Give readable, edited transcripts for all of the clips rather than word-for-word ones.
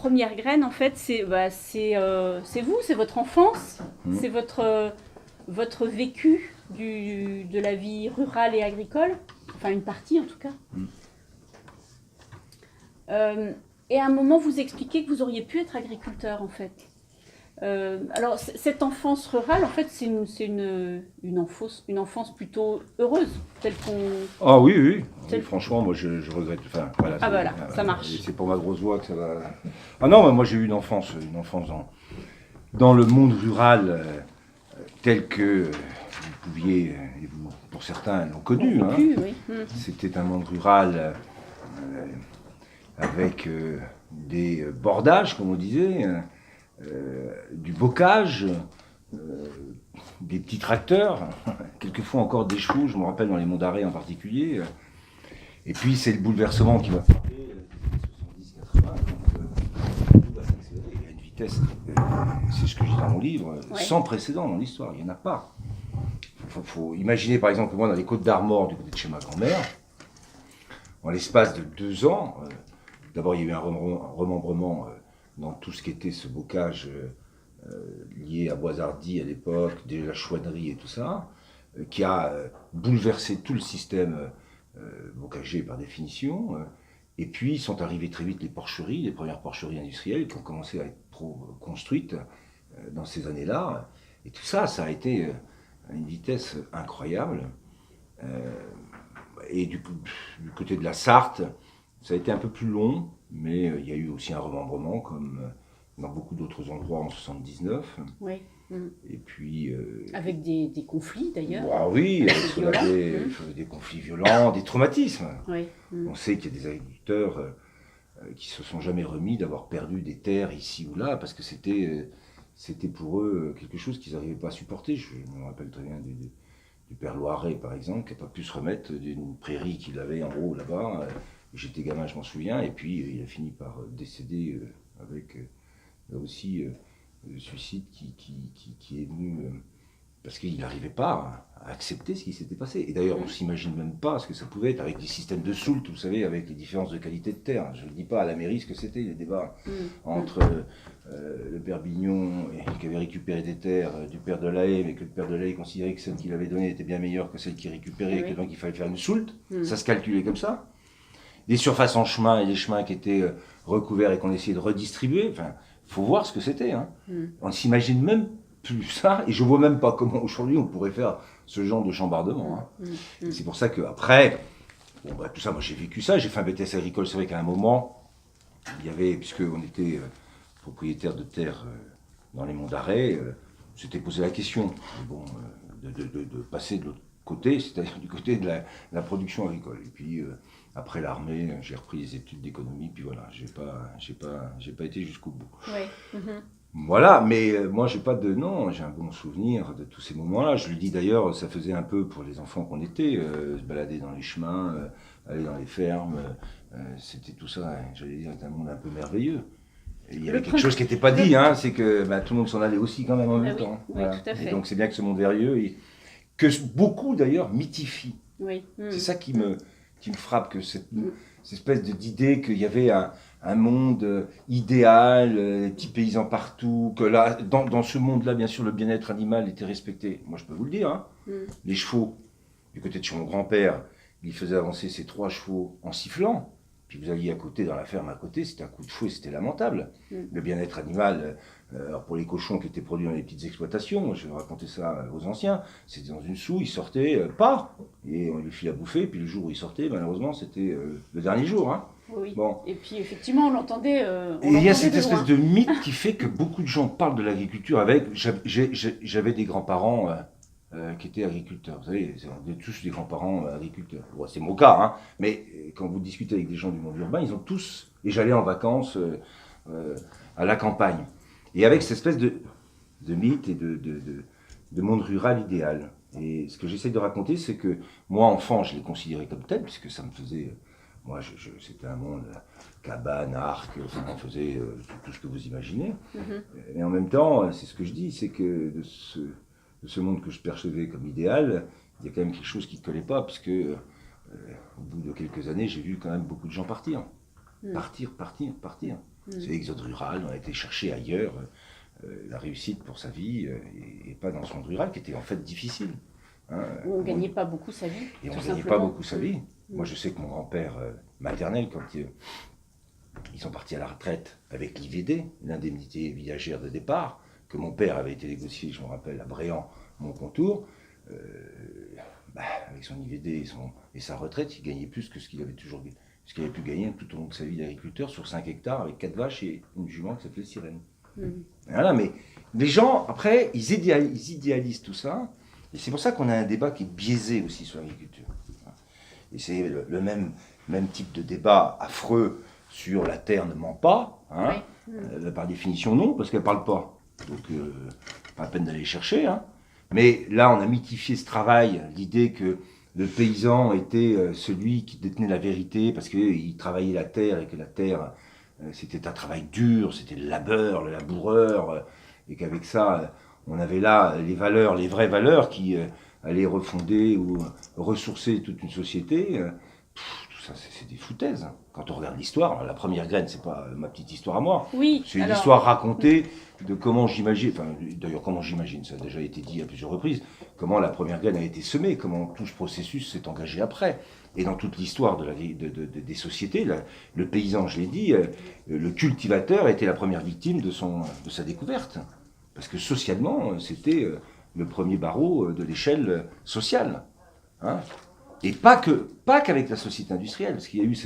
première graine, en fait, c'est vous, c'est votre enfance, c'est votre vécu de la vie rurale et agricole, enfin une partie en tout cas. Et à un moment, vous expliquez que vous auriez pu être agriculteur, en fait. Alors, cette enfance rurale, en fait, c'est une enfance plutôt heureuse, telle qu'on... Ah oui, oui. Oui, franchement, moi, je regrette. Enfin, voilà, Ah voilà, ça marche. c'est pour ma grosse voix que ça va... Ah non, moi, j'ai eu une enfance dans le monde rural tel que vous pouviez, et vous, pour certains, l'ont connu. Hein. Oui. C'était un monde rural avec des bordages, comme on disait, du bocage, des petits tracteurs, quelquefois encore des chevaux, je me rappelle dans les monts d'Arrée en particulier. Et puis c'est le bouleversement qui m'a frappé, les années 70-80, tout va s'accélérer à une vitesse, c'est ce que je dis dans mon livre, sans précédent dans l'histoire, il n'y en a pas. Faut imaginer par exemple que moi dans les Côtes d'Armor, du côté de chez ma grand-mère, en l'espace de 2 ans, d'abord il y a eu un remembrement dans tout ce qui était ce bocage lié à Boishardy à l'époque, de la chouannerie et tout ça, qui a bouleversé tout le système bocager par définition. Et puis sont arrivées très vite les porcheries, les premières porcheries industrielles qui ont commencé à être construites dans ces années-là. Et tout ça, ça a été à une vitesse incroyable. Et du côté de la Sarthe, ça a été un peu plus long, mais il y a eu aussi un remembrement, comme dans beaucoup d'autres endroits en 79. Oui. Et puis... avec des conflits d'ailleurs. Bah oui, des conflits violents, des traumatismes. Oui. On sait qu'il y a des agriculteurs qui se sont jamais remis d'avoir perdu des terres ici ou là, parce que c'était pour eux quelque chose qu'ils n'arrivaient pas à supporter. Je me rappelle très bien du père Loiret, par exemple, qui n'a pas pu se remettre d'une prairie qu'il avait en haut là-bas. J'étais gamin, je m'en souviens, et puis il a fini par décéder avec là aussi le suicide qui est venu parce qu'il n'arrivait pas à accepter ce qui s'était passé. Et d'ailleurs, on ne s'imagine même pas ce que ça pouvait être avec des systèmes de soult, vous savez, avec les différences de qualité de terre. Je ne dis pas à la mairie ce que c'était, les débats entre le père Bignon, qui avait récupéré des terres du père Delahaye, mais que le père Delahaye considérait que celle qu'il avait donnée était bien meilleure que celle qu'il récupérait, et que donc il fallait faire une soult. Ça se calculait comme ça. Des surfaces en chemin et des chemins qui étaient recouverts et qu'on essayait de redistribuer. Enfin, faut voir ce que c'était. Hein. On ne s'imagine même plus ça, et je vois même pas comment aujourd'hui on pourrait faire ce genre de chambardement. Hein. C'est pour ça qu'après, bon, bah, tout ça, moi j'ai vécu ça, j'ai fait un BTS agricole. C'est vrai qu'à un moment, il y avait, puisqu'on était propriétaire de terres dans les monts d'Arrée, s'était posé la question bon, de passer de l'autre côté, c'est-à-dire du côté de la production agricole. Et puis après l'armée, j'ai repris les études d'économie, puis voilà, j'ai pas été jusqu'au bout. Oui. Voilà, mais moi j'ai un bon souvenir de tous ces moments-là. Je le dis d'ailleurs, ça faisait un peu pour les enfants qu'on était, se balader dans les chemins, aller dans les fermes, c'était tout ça, j'allais dire, un monde un peu merveilleux. Et il y avait quelque chose qui n'était pas dit, hein, c'est que tout le monde s'en allait aussi quand même en même temps. Oui, voilà. Tout à fait. Et donc c'est bien que ce monde merveilleux, que beaucoup d'ailleurs mythifient. Oui. C'est ça qui me frappe, que cette espèce d'idée qu'il y avait un monde idéal, des petits paysans partout, que là, dans ce monde-là, bien sûr, le bien-être animal était respecté. Moi, je peux vous le dire, hein. Les chevaux, du côté de chez mon grand-père, il faisait avancer ses 3 chevaux en sifflant. Puis vous alliez à côté, dans la ferme à côté, c'était un coup de fouet, c'était lamentable. Le bien-être animal, alors pour les cochons qui étaient produits dans les petites exploitations, je vais raconter ça aux anciens, c'était dans une soue, ils sortaient pas, et on les filait à bouffer, puis le jour où ils sortaient, malheureusement, c'était le dernier jour. Hein. Oui. Bon. Et puis effectivement, on l'entendait. Et il y a cette espèce de mythe qui fait que beaucoup de gens parlent de l'agriculture avec. J'avais des grands-parents qui étaient agriculteurs. Vous savez, on est tous des grands-parents agriculteurs. Bon, c'est mon cas, hein. Mais quand vous discutez avec des gens du monde urbain, ils ont tous. Et j'allais en vacances à la campagne. Et avec cette espèce de mythe et de monde rural idéal. Et ce que j'essaie de raconter, c'est que moi, enfant, je l'ai considéré comme tel, puisque ça me faisait. Moi, c'était un monde, cabane, arc, on faisait tout ce que vous imaginez. Mais en même temps, c'est ce que je dis, c'est que de ce monde que je percevais comme idéal, il y a quand même quelque chose qui ne collait pas, puisque au bout de quelques années, j'ai vu quand même beaucoup de gens partir. Partir. C'est l'exode rural, on a été chercher ailleurs la réussite pour sa vie et pas dans son monde rural qui était en fait difficile. Hein. Où on ne gagnait pas beaucoup sa vie. Et on tout ne gagnait pas simplement. beaucoup sa vie. Moi, je sais que mon grand-père maternel, quand ils sont partis à la retraite avec l'IVD, l'indemnité viagère de départ, que mon père avait été négocié, je me rappelle, à Bréant, Montcontour, avec son IVD et sa retraite, il gagnait plus que ce qu'il avait pu gagner tout au long de sa vie d'agriculteur sur 5 hectares avec 4 vaches et une jument qui s'appelait Sirène. Voilà, mais les gens, après, ils idéalisent tout ça, et c'est pour ça qu'on a un débat qui est biaisé aussi sur l'agriculture. Et c'est le même type de débat affreux sur la terre ne ment pas, hein. Oui. Par définition non, parce qu'elle ne parle pas. Donc, pas la peine d'aller chercher. Hein. Mais là, on a mythifié ce travail, l'idée que le paysan était celui qui détenait la vérité, parce qu'il travaillait la terre, et que la terre, c'était un travail dur, c'était le labeur, le laboureur, et qu'avec ça, on avait là les valeurs, les vraies valeurs qui allaient refonder ou ressourcer toute une société. Tout ça, c'est des foutaises. Quand on regarde l'histoire, la première graine, c'est pas ma petite histoire à moi. Oui, c'est l'histoire racontée de comment j'imagine, enfin d'ailleurs comment j'imagine, ça a déjà été dit à plusieurs reprises, comment la première graine a été semée, comment tout ce processus s'est engagé après. Et dans toute l'histoire des sociétés, le paysan, je l'ai dit, le cultivateur était la première victime de sa découverte. Parce que socialement, c'était le premier barreau de l'échelle sociale. Hein. Et pas qu'avec la société industrielle, parce qu'il y a eu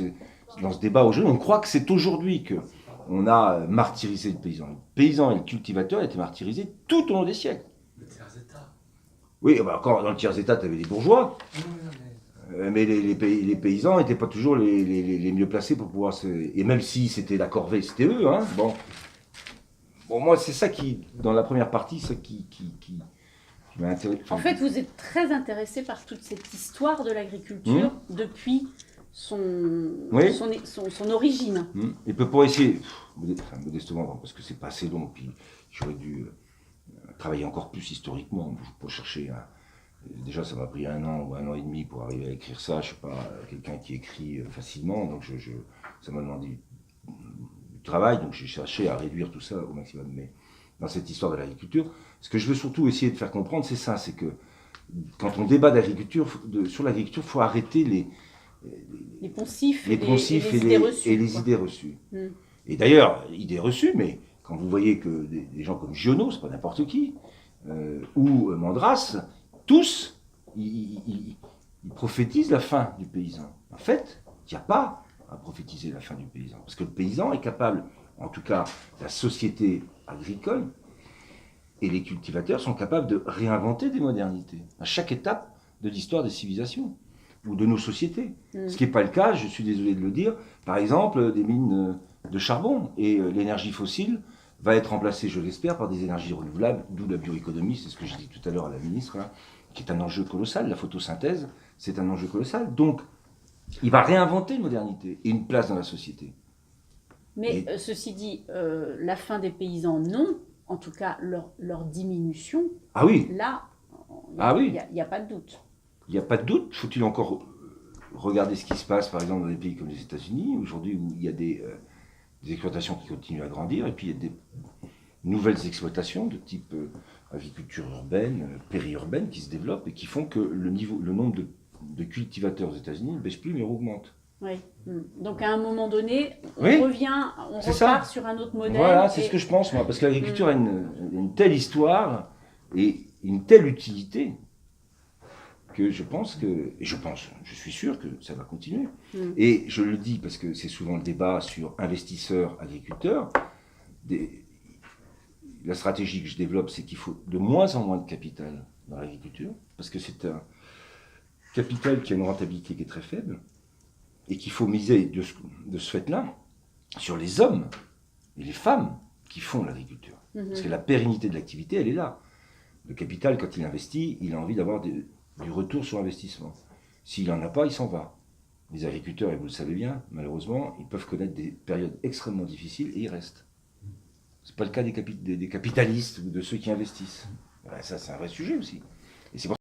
dans ce débat aujourd'hui, on croit que c'est aujourd'hui qu'on a martyrisé le paysan. Le paysan et le cultivateur étaient martyrisés tout au long des siècles. Le tiers-état. Oui, quand dans le tiers-état, tu avais les bourgeois, mais les paysans n'étaient pas toujours les mieux placés pour pouvoir se... Et même si c'était la corvée, c'était eux. Hein, bon, moi, c'est ça qui, dans la première partie, ça qui m'a intéressé. En fait, vous êtes très intéressé par toute cette histoire de l'agriculture depuis son origine. Et pour essayer, modestement, parce que c'est pas assez long, puis j'aurais dû travailler encore plus historiquement pour chercher. Déjà, ça m'a pris 1 an ou 1 an et demi pour arriver à écrire ça. Je ne suis pas quelqu'un qui écrit facilement, donc ça m'a demandé du travail, donc j'ai cherché à réduire tout ça au maximum. Mais dans cette histoire de l'agriculture, ce que je veux surtout essayer de faire comprendre, c'est ça, c'est que quand on débat d'agriculture, sur l'agriculture, il faut arrêter les poncifs et les idées reçues. Et d'ailleurs, idées reçues, mais quand vous voyez que des gens comme Giono, c'est pas n'importe qui, ou Mandras, tous, ils prophétisent la fin du paysan. En fait, il n'y a pas à prophétiser la fin du paysan. Parce que le paysan est capable, en tout cas la société agricole, et les cultivateurs sont capables de réinventer des modernités à chaque étape de l'histoire des civilisations ou de nos sociétés. Ce qui n'est pas le cas, je suis désolé de le dire, par exemple, des mines de charbon. Et l'énergie fossile va être remplacée, je l'espère, par des énergies renouvelables, d'où la bioéconomie, c'est ce que j'ai dit tout à l'heure à la ministre, là, qui est un enjeu colossal. La photosynthèse, c'est un enjeu colossal. Donc, il va réinventer une modernité et une place dans la société. Mais ceci dit, la fin des paysans, non. En tout cas, leur diminution, ah oui. Là, il n'y a pas de doute. Il n'y a pas de doute. Faut-il encore regarder ce qui se passe, par exemple, dans des pays comme les États-Unis, aujourd'hui, où il y a des exploitations qui continuent à grandir, et puis il y a des nouvelles exploitations de type agriculture urbaine, périurbaine, qui se développent et qui font que le nombre de cultivateurs aux États-Unis ne baisse plus, mais augmente. Oui. Donc à un moment donné, on repart sur un autre modèle. Voilà, c'est ce que je pense, moi, parce que l'agriculture a une telle histoire et une telle utilité que je suis sûr que ça va continuer. Et je le dis parce que c'est souvent le débat sur investisseurs, agriculteurs. La stratégie que je développe, c'est qu'il faut de moins en moins de capital dans l'agriculture, parce que c'est un capital qui a une rentabilité qui est très faible, et qu'il faut miser de ce fait-là sur les hommes et les femmes qui font l'agriculture. Parce que la pérennité de l'activité, elle est là. Le capital, quand il investit, il a envie d'avoir du retour sur investissement. S'il n'en a pas, il s'en va. Les agriculteurs, et vous le savez bien, malheureusement, ils peuvent connaître des périodes extrêmement difficiles et ils restent. Ce n'est pas le cas des capitalistes ou de ceux qui investissent. Ça, c'est un vrai sujet aussi. Et c'est pour